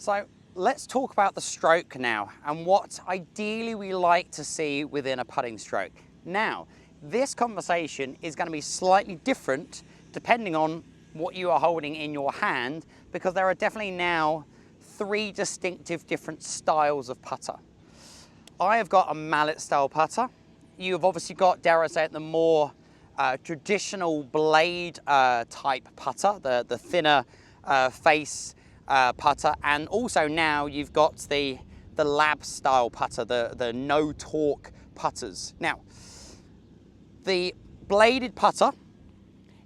So let's talk about the stroke now and what ideally we like to see within a putting stroke. Now, this conversation is going to be slightly different depending on what you are holding in your hand, because there are definitely now 3 distinctive different styles of putter. I have got a mallet style putter. You've obviously got, dare I say it, the more traditional blade type putter, the thinner face putter, and also now you've got the lab style putter, the no torque putters. Now, the bladed putter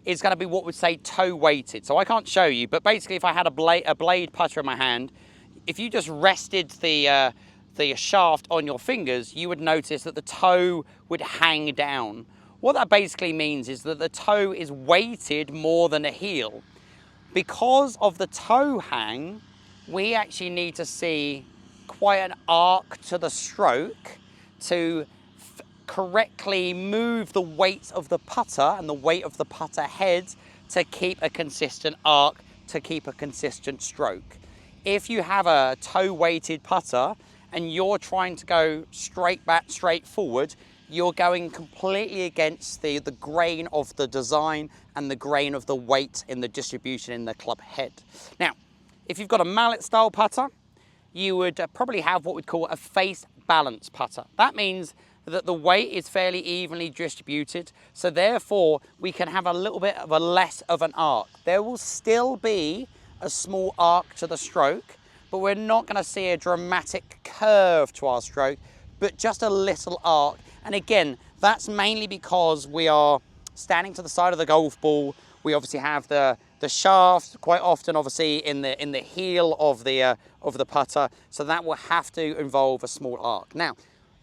is going to be what we'd say toe weighted. So I can't show you, but basically if I had a blade putter in my hand, if you just rested the shaft on your fingers, you would notice that the toe would hang down. What that basically means is that the toe is weighted more than the heel. Because of the toe hang, we actually need to see quite an arc to the stroke to correctly move the weight of the putter and the weight of the putter head to keep a consistent arc, to keep a consistent stroke. If you have a toe weighted putter and you're trying to go straight back, straight forward, you're going completely against the grain of the design and the grain of the weight in the distribution in the club head. Now, if you've got a mallet style putter, you would probably have what we'd call a face balance putter. That means that the weight is fairly evenly distributed, so therefore we can have a little bit of a less of an arc. There will still be a small arc to the stroke, but we're not going to see a dramatic curve to our stroke, but just a little arc. And again, that's mainly because we are standing to the side of the golf ball. We obviously have the shaft quite often obviously in the heel of the putter, so that will have to involve a small arc. Now,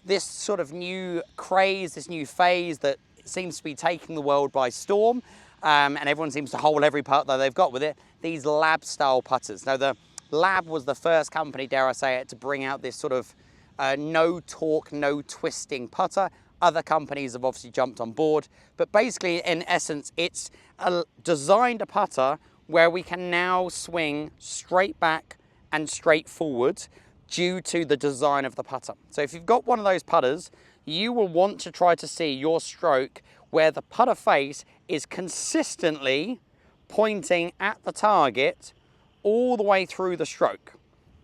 this sort of new craze, this new phase that seems to be taking the world by storm, and everyone seems to hold every putt that they've got with it, these lab style putters. Now, the Lab was the first company, dare I say it, to bring out this sort of no torque, no twisting putter. Other companies have obviously jumped on board, but basically in essence, it's designed a putter where we can now swing straight back and straight forward due to the design of the putter. So if you've got one of those putters, you will want to try to see your stroke where the putter face is consistently pointing at the target all the way through the stroke.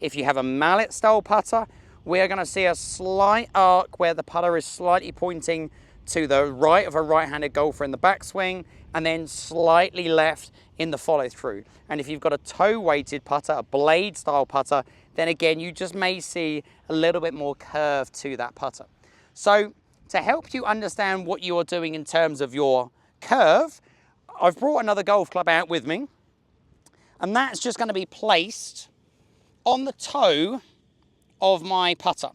If you have a mallet style putter, we're going to see a slight arc where the putter is slightly pointing to the right of a right-handed golfer in the backswing, and then slightly left in the follow through. And if you've got a toe weighted putter, a blade style putter, then again, you just may see a little bit more curve to that putter. So to help you understand what you're doing in terms of your curve, I've brought another golf club out with me, and that's just going to be placed on the toe of my putter.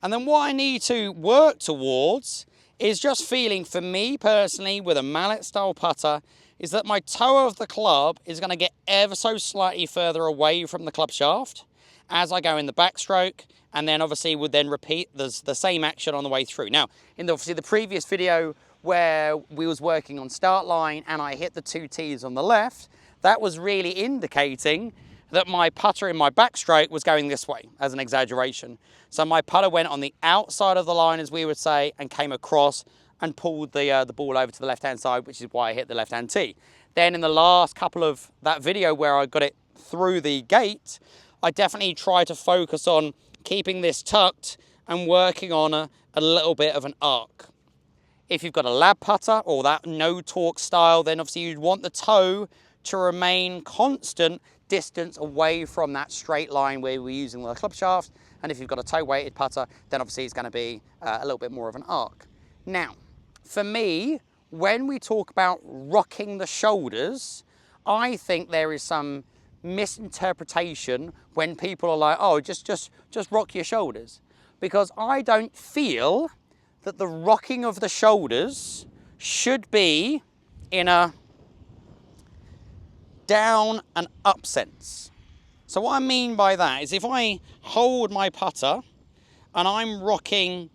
And then what I need to work towards is just feeling, for me personally, with a mallet style putter, is that my toe of the club is going to get ever so slightly further away from the club shaft as I go in the backstroke, and then obviously would then repeat the same action on the way through. Now, in obviously the previous video where we was working on start line and I hit the 2 tees on the left, that was really indicating that my putter in my backstroke was going this way, as an exaggeration. So my putter went on the outside of the line, as we would say, and came across and pulled the ball over to the left-hand side, which is why I hit the left-hand tee. Then in the last couple of that video where I got it through the gate, I definitely try to focus on keeping this tucked and working on a little bit of an arc. If you've got a lab putter or that no torque style, then obviously you'd want the toe to remain constant distance away from that straight line where we're using the club shaft. And if you've got a toe weighted putter, then obviously it's going to be a little bit more of an arc. Now, for me, when we talk about rocking the shoulders, I think there is some misinterpretation when people are like, oh, just rock your shoulders. Because I don't feel that the rocking of the shoulders should be in a down and up sense. So what I mean by that is if I hold my putter and I'm rocking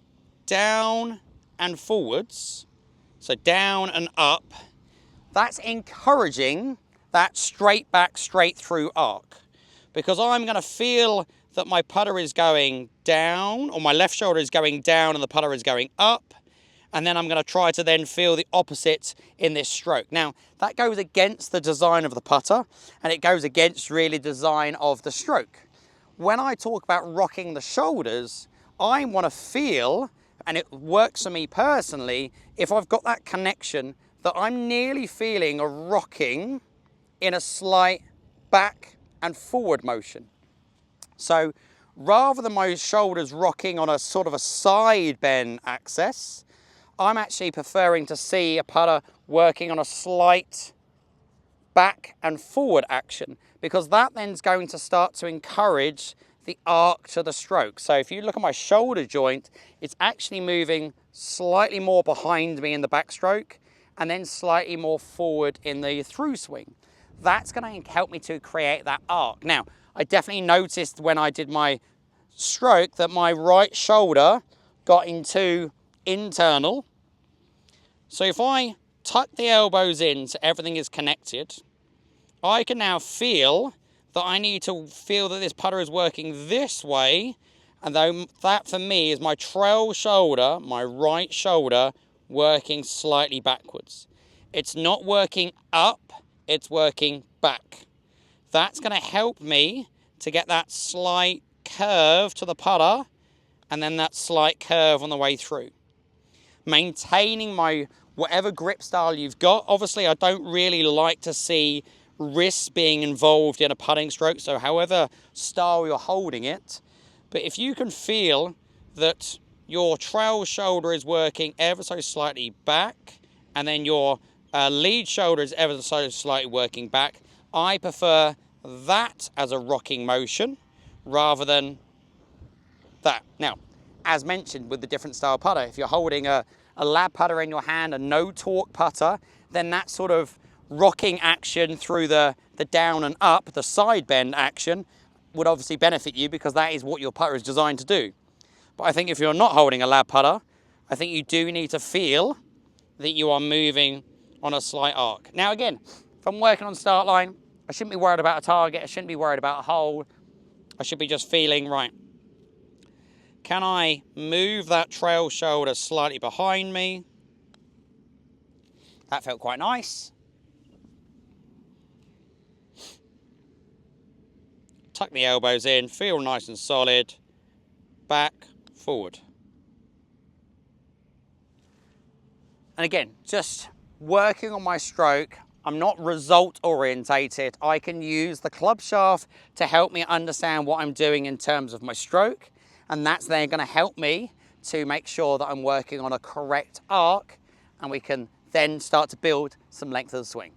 down and forwards, so down and up, that's encouraging that straight back, straight through arc. Because I'm going to feel that my putter is going down, or my left shoulder is going down and the putter is going up. And then I'm going to try to then feel the opposite in this stroke. Now, that goes against the design of the putter, and it goes against really the design of the stroke. When I talk about rocking the shoulders, I want to feel, and it works for me personally, if I've got that connection, that I'm nearly feeling a rocking in a slight back and forward motion. So rather than my shoulders rocking on a sort of a side bend axis, I'm actually preferring to see a putter working on a slight back and forward action, because that then is going to start to encourage the arc to the stroke. So if you look at my shoulder joint, it's actually moving slightly more behind me in the backstroke and then slightly more forward in the through swing. That's going to help me to create that arc. Now, I definitely noticed when I did my stroke that my right shoulder got into internal. So if I tuck the elbows in so everything is connected, I can now feel that I need to feel that this putter is working this way, and though that for me is my trail shoulder, my right shoulder, working slightly backwards. It's not working up, it's working back. That's going to help me to get that slight curve to the putter, and then that slight curve on the way through. Maintaining my whatever grip style you've got. Obviously, I don't really like to see wrists being involved in a putting stroke, so however style you're holding it. But if you can feel that your trail shoulder is working ever so slightly back, and then your lead shoulder is ever so slightly working back, I prefer that as a rocking motion rather than that. Now, as mentioned with the different style putter, if you're holding a lab putter in your hand, a no torque putter, then that sort of rocking action through the down and up, the side bend action, would obviously benefit you because that is what your putter is designed to do. But I think if you're not holding a lab putter, I think you do need to feel that you are moving on a slight arc. Now again, if I'm working on start line, I shouldn't be worried about a target, I shouldn't be worried about a hole, I should be just feeling, right, can I move that trail shoulder slightly behind me? That felt quite nice. Tuck the elbows in, feel nice and solid, back, forward. And again, just working on my stroke, I'm not result orientated. I can use the club shaft to help me understand what I'm doing in terms of my stroke, and that's then going to help me to make sure that I'm working on a correct arc, and we can then start to build some length of the swing.